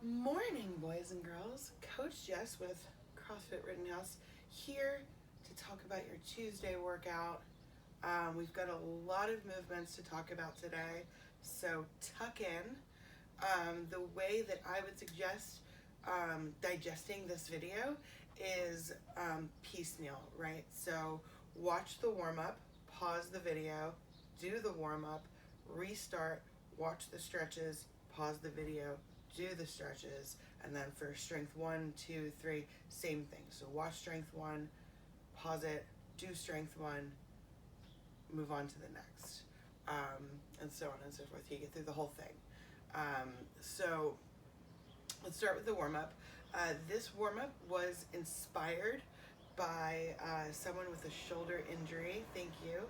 Morning, boys and girls. Coach Jess with CrossFit Rittenhouse here to talk about your Tuesday workout. We've got a lot of movements to talk about today, so tuck in. The way that I would suggest digesting this video is piecemeal, right? So watch the warm-up, pause the video, do the warm-up, restart, watch the stretches, pause the video, do the stretches, and then for strength 1, 2, 3, same thing. So watch strength 1, pause it, do strength 1, move on to the next, and so on and so forth. You get through the whole thing. So let's start with the warm-up. This warm-up was inspired by someone with a shoulder injury, thank you,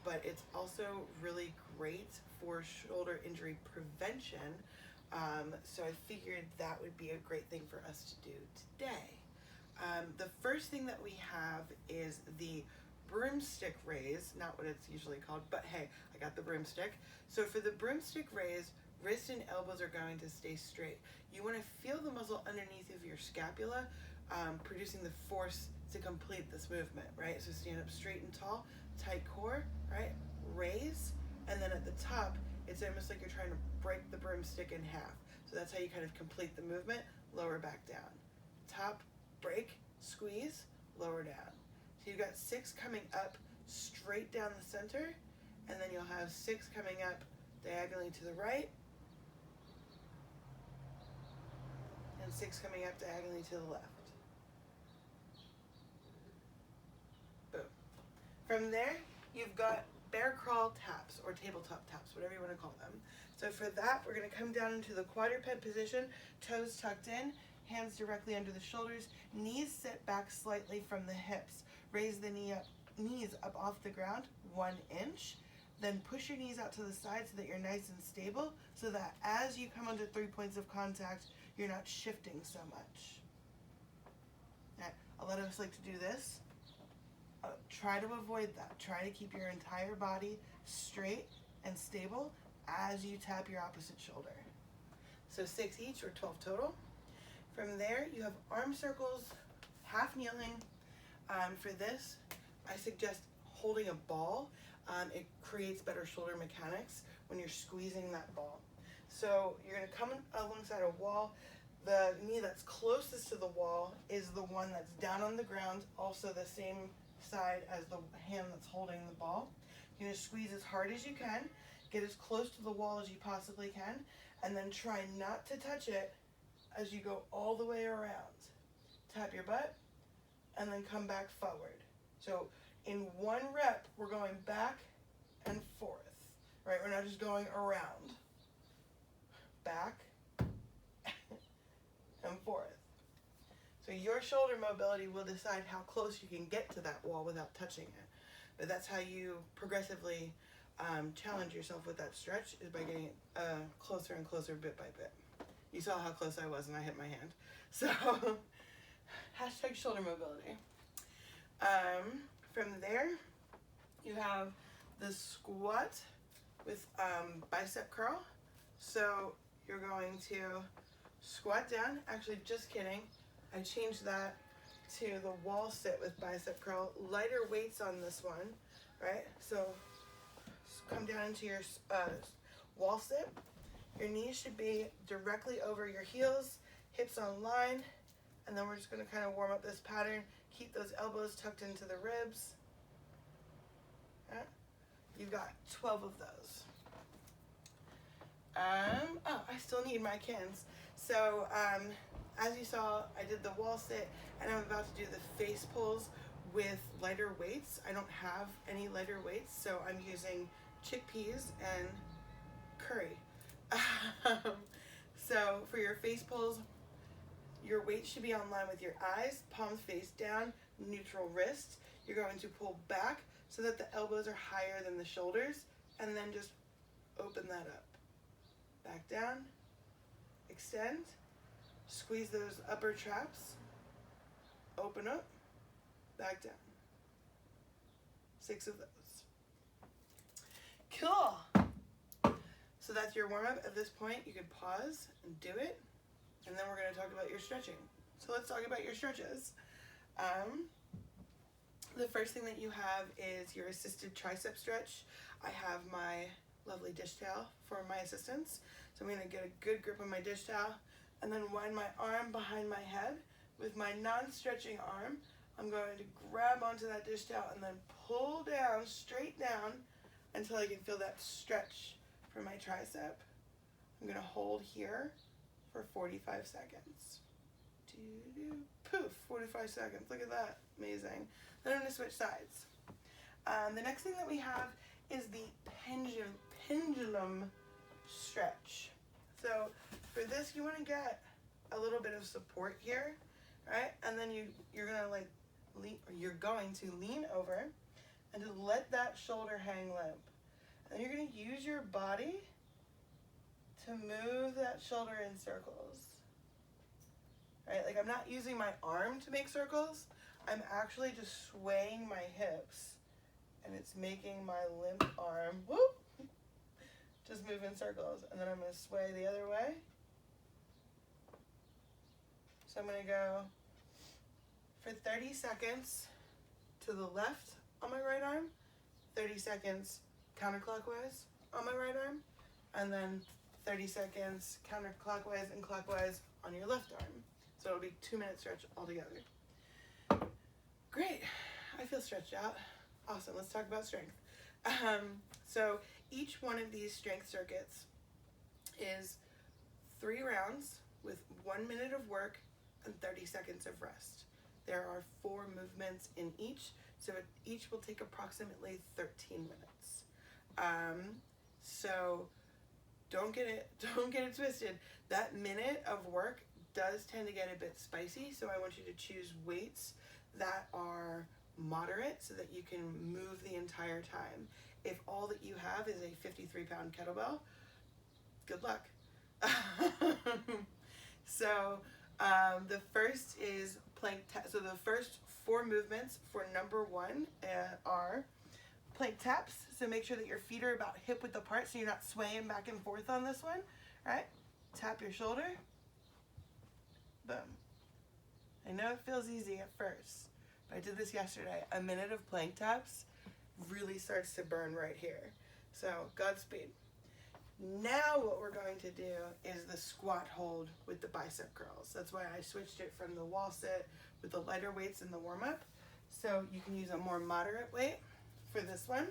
but it's also really great for shoulder injury prevention. So I figured that would be a great thing for us to do today. The first thing that we have is the broomstick raise, not what it's usually called, but hey, I got the broomstick. So for the broomstick raise, wrist and elbows are going to stay straight. You want to feel the muscle underneath of your scapula producing the force to complete this movement, right? So stand up straight and tall, tight core, right? Raise, and then at the top, it's almost like you're trying to break the broomstick in half. So that's how you kind of complete the movement. Lower back down. Top, break, squeeze, lower down. So you've got 6 coming up straight down the center, and then you'll have 6 coming up diagonally to the right, and 6 coming up diagonally to the left. Boom. From there, you've got bear crawl taps or tabletop taps, whatever you want to call them. So for that, we're going to come down into the quadruped position, toes tucked in, hands directly under the shoulders, knees sit back slightly from the hips. Raise the knees up off the ground 1 inch. Then push your knees out to the side so that you're nice and stable, so that as you come under 3 points of contact, you're not shifting so much. Now, a lot of us like to do this. Try to avoid that. Try to keep your entire body straight and stable as you tap your opposite shoulder. So 6 each, or 12 total. From there, you have arm circles, half kneeling. For this, I suggest holding a ball. It creates better shoulder mechanics when you're squeezing that ball. So you're going to come alongside a wall. The knee that's closest to the wall is the one that's down on the ground, also the same side as the hand that's holding the ball. You're going to squeeze as hard as you can, get as close to the wall as you possibly can, and then try not to touch it as you go all the way around. Tap your butt, and then come back forward. So in 1 rep, we're going back and forth, right? We're not just going around. Back and forth. So your shoulder mobility will decide how close you can get to that wall without touching it. But that's how you progressively challenge yourself with that stretch, is by getting it closer and closer bit by bit. You saw how close I was and I hit my hand. So, hashtag shoulder mobility. From there, you have the squat with bicep curl. So you're going to squat down. Actually, just kidding. I changed that to the wall sit with bicep curl. Lighter weights on this one, right? So come down into your wall sit. Your knees should be directly over your heels, hips on line, and then we're just going to kind of warm up this pattern. Keep those elbows tucked into the ribs. Okay. You've got 12 of those. I still need my cans. So as you saw, I did the wall sit, and I'm about to do the face pulls with lighter weights. I don't have any lighter weights, so I'm using chickpeas and curry. So for your face pulls, your weight should be on line with your eyes, palms face down, neutral wrists. You're going to pull back so that the elbows are higher than the shoulders, and then just open that up. Back down, extend, squeeze those upper traps, open up, back down. 6 of those. Cool. So that's your warm-up. At this point, you could pause and do it, and then we're going to talk about your stretching. So let's talk about your stretches. The first thing that you have is your assisted tricep stretch. I have my lovely dish towel for my assistance. So I'm going to get a good grip on my dish towel and then wind my arm behind my head. With my non-stretching arm, I'm going to grab onto that dish towel and then pull down, straight down, until I can feel that stretch for my tricep. I'm going to hold here for 45 seconds. Poof, 45 seconds. Look at that. Amazing. Then I'm going to switch sides. The next thing that we have is the pendulum stretch. So for this, you want to get a little bit of support here, right? And then you're going to lean over and to let that shoulder hang limp. And you're going to use your body to move that shoulder in circles. Right? Like, I'm not using my arm to make circles. I'm actually just swaying my hips, and it's making my limp arm, whoop, just move in circles. And then I'm going to sway the other way. So I'm going to go for 30 seconds to the left on my right arm, 30 seconds counterclockwise on my right arm, and then 30 seconds counterclockwise and clockwise on your left arm. So it'll be 2-minute stretch altogether. Great, I feel stretched out. Awesome, let's talk about strength. So each one of these strength circuits is 3 rounds with 1 minute of work and 30 seconds of rest. There are 4 movements in each, so each will take approximately 13 minutes. So don't get it twisted. That minute of work does tend to get a bit spicy, so I want you to choose weights that are moderate so that you can move the entire time. If all that you have is a 53-pound kettlebell, good luck. So the first is plank taps. So the first 4 movements for number 1 are plank taps. So make sure that your feet are about hip width apart so you're not swaying back and forth on this one. Right? Tap your shoulder. Boom. I know it feels easy at first, but I did this yesterday. A minute of plank taps really starts to burn right here. So Godspeed. Now what we're going to do is the squat hold with the bicep curls. That's why I switched it from the wall sit with the lighter weights in the warm-up. So you can use a more moderate weight for this one.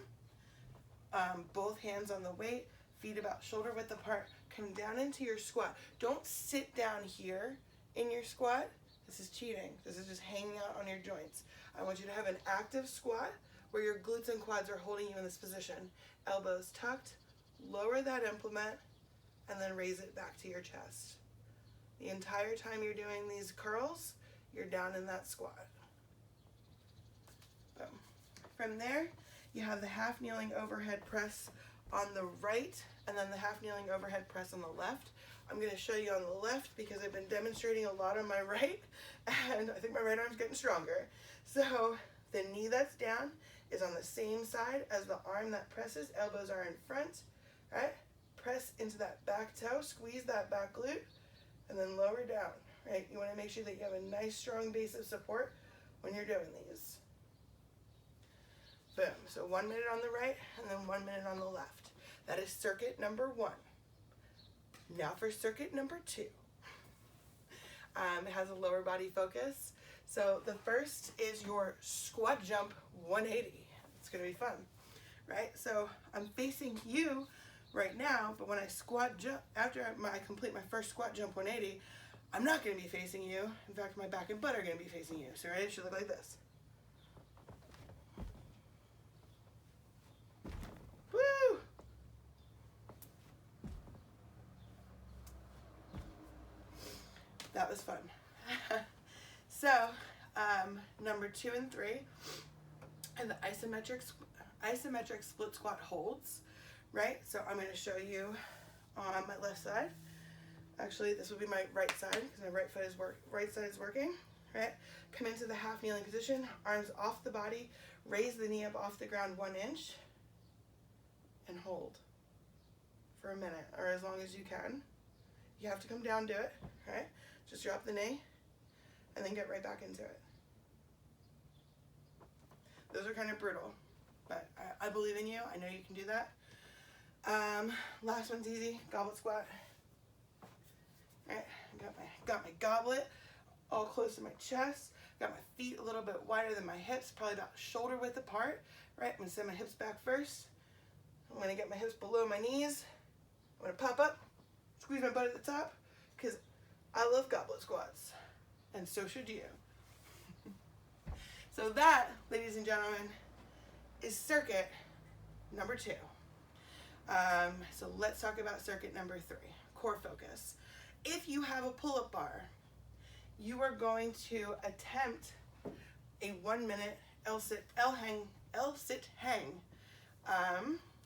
Both hands on the weight, feet about shoulder width apart. Come down into your squat. Don't sit down here in your squat. This is cheating. This is just hanging out on your joints. I want you to have an active squat where your glutes and quads are holding you in this position. Elbows tucked, lower that implement, and then raise it back to your chest. The entire time you're doing these curls, you're down in that squat. Boom. From there, you have the half kneeling overhead press on the right, and then the half kneeling overhead press on the left. I'm going to show you on the left because I've been demonstrating a lot on my right, and I think my right arm's getting stronger. So the knee that's down is on the same side as the arm that presses. Elbows are in front, right? Press into that back toe, squeeze that back glute, and then lower down, right? You want to make sure that you have a nice strong base of support when you're doing these. Boom. So 1 minute on the right and then 1 minute on the left. That is circuit number 1. Now for circuit number 2. It has a lower body focus. So the first is your squat jump 180. It's going to be fun, right? So I'm facing you right now, but when I squat jump, after I complete my first squat jump 180, I'm not going to be facing you. In fact, my back and butt are going to be facing you. So right, it should look like this. Woo! That was fun. So, number 2 and 3 are the isometric split squat holds, right? So I'm going to show you on my left side. Actually, this will be my right side because my right side is working, right? Come into the half kneeling position, arms off the body, raise the knee up off the ground 1 inch, and hold for a minute or as long as you can. you have to come down, do it, right? Just drop the knee and then get right back into it. Those are kind of brutal, but I believe in you. I know you can do that. Last one's easy, goblet squat. All right, got my goblet all close to my chest. Got my feet a little bit wider than my hips, probably about shoulder width apart, right? I'm gonna send my hips back first. I'm gonna get my hips below my knees. I'm gonna pop up, squeeze my butt at the top, because I love goblet squats, and so should you. So that, ladies and gentlemen, is circuit number 2. So let's talk about circuit number 3, core focus. If you have a pull-up bar, you are going to attempt a 1 minute L sit hang.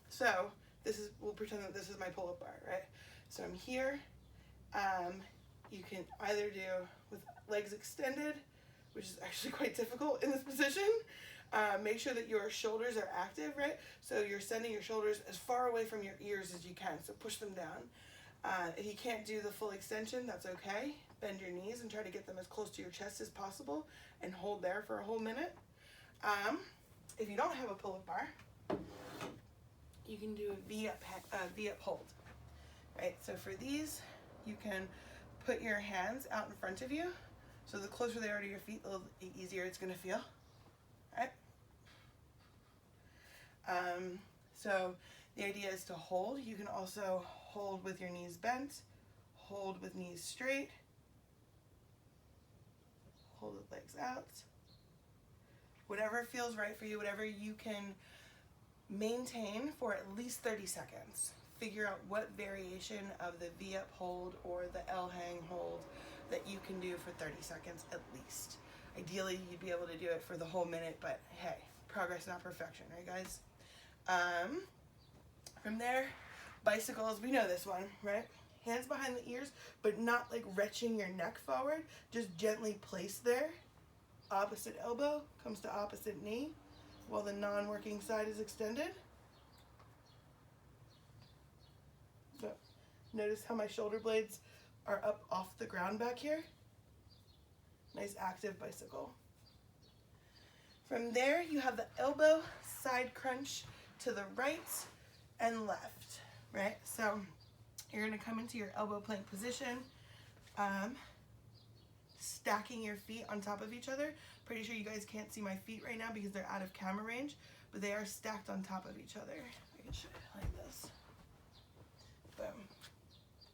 So this is, we'll pretend that this is my pull-up bar, right? So I'm here. You can either do with legs extended, which is actually quite difficult in this position. Make sure that your shoulders are active, right? So you're sending your shoulders as far away from your ears as you can, so push them down. If you can't do the full extension, that's okay. Bend your knees and try to get them as close to your chest as possible and hold there for a whole minute. If you don't have a pull-up bar, you can do a V-up hold, right? So for these, you can put your hands out in front of you. So the closer they are to your feet, the easier it's gonna feel, right? So the idea is to hold. You can also hold with your knees bent, hold with knees straight, hold with legs out. Whatever feels right for you, whatever you can maintain for at least 30 seconds. Figure out what variation of the V-up hold or the L-hang hold that you can do for 30 seconds at least. Ideally, you'd be able to do it for the whole minute, but hey, progress, not perfection, right guys? From there, bicycles, we know this one, right? Hands behind the ears, but not like retching your neck forward, just gently placed there. Opposite elbow comes to opposite knee while the non-working side is extended. So notice how my shoulder blades are up off the ground back here. Nice active bicycle. From there, you have the elbow side crunch to the right and left, right? So you're gonna come into your elbow plank position, stacking your feet on top of each other. Pretty sure you guys can't see my feet right now because they're out of camera range, but they are stacked on top of each other. I can show you like this. Boom.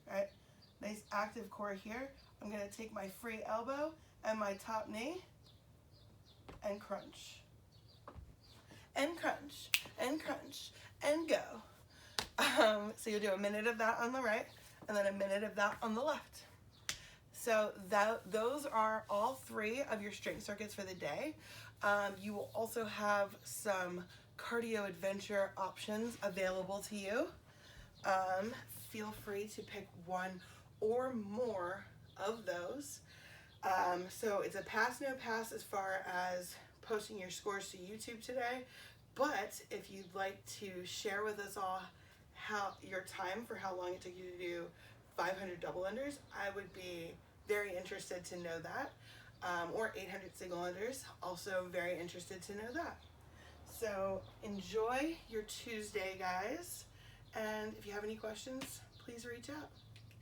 All right, nice active core here. I'm gonna take my free elbow and my top knee and crunch. And crunch, and crunch, and go. So you'll do a minute of that on the right, and then a minute of that on the left. So those are all 3 of your strength circuits for the day. You will also have some cardio adventure options available to you. Feel free to pick one or more of those. So it's a pass, no pass as far as posting your scores to YouTube today. But if you'd like to share with us all your time for how long it took you to do 500 double unders, I would be very interested to know that. Or 800 single unders, also very interested to know that. So enjoy your Tuesday, guys. And if you have any questions, please reach out.